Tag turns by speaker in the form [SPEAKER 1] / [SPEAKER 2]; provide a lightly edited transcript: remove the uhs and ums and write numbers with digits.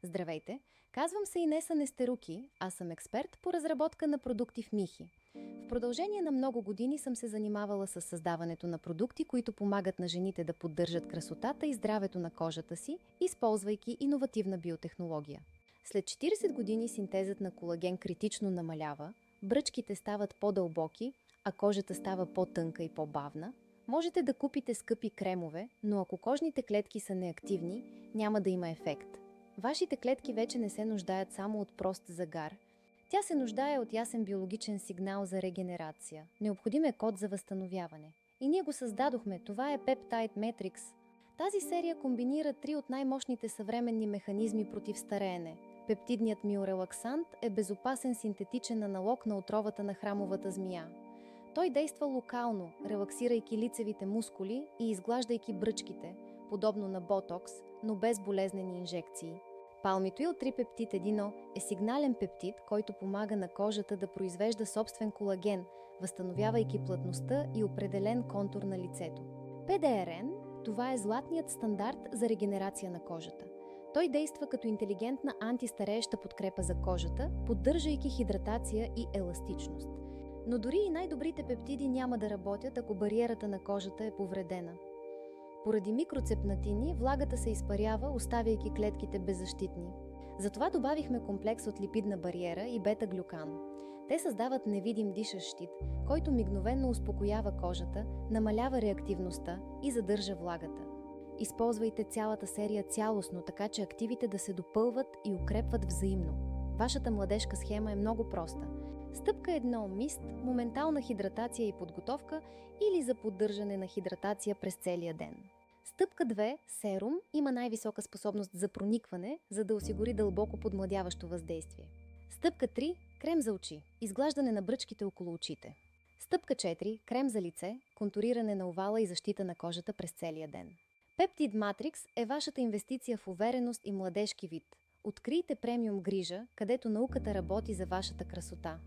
[SPEAKER 1] Здравейте! Казвам се Инеса Нестеруки, аз съм експерт по разработка на продукти в Михи. В продължение на много години съм се занимавала с създаването на продукти, които помагат на жените да поддържат красотата и здравето на кожата си, използвайки иновативна биотехнология. След 40 години синтезът на колаген критично намалява, бръчките стават по-дълбоки, а кожата става по-тънка и по-бавна. Можете да купите скъпи кремове, но ако кожните клетки са неактивни, няма да има ефект. Вашите клетки вече не се нуждаят само от прост загар. Тя се нуждае от ясен биологичен сигнал за регенерация. Необходим е код за възстановяване. И ние го създадохме. Това е Peptide Matrix. Тази серия комбинира три от най-мощните съвременни механизми против стареене. Пептидният миорелаксант е безопасен синтетичен аналог на отровата на храмовата змия. Той действа локално, релаксирайки лицевите мускули и изглаждайки бръчките, подобно на ботокс, но без болезнени инжекции. Палмитоил трипептид 1 е сигнален пептид, който помага на кожата да произвежда собствен колаген, възстановявайки плътността и определен контур на лицето. ПДРН – това е златният стандарт за регенерация на кожата. Той действа като интелигентна антистарееща подкрепа за кожата, поддържайки хидратация и еластичност. Но дори и най-добрите пептиди няма да работят, ако бариерата на кожата е повредена. Поради микроцепнатини, влагата се изпарява, оставяйки клетките беззащитни. Затова добавихме комплекс от липидна бариера и бета-глюкан. Те създават невидим дишащ щит, който мигновено успокоява кожата, намалява реактивността и задържа влагата. Използвайте цялата серия цялостно, така че активите да се допълват и укрепват взаимно. Вашата младежка схема е много проста. Стъпка 1 – мист, моментална хидратация и подготовка или за поддържане на хидратация през целия ден. Стъпка 2 – серум, има най-висока способност за проникване, за да осигури дълбоко подмладяващо въздействие. Стъпка 3 – крем за очи, изглаждане на бръчките около очите. Стъпка 4 – крем за лице, контуриране на овала и защита на кожата през целия ден. Peptide Matrix е вашата инвестиция в увереност и младежки вид. Открийте премиум грижа, където науката работи за вашата красота.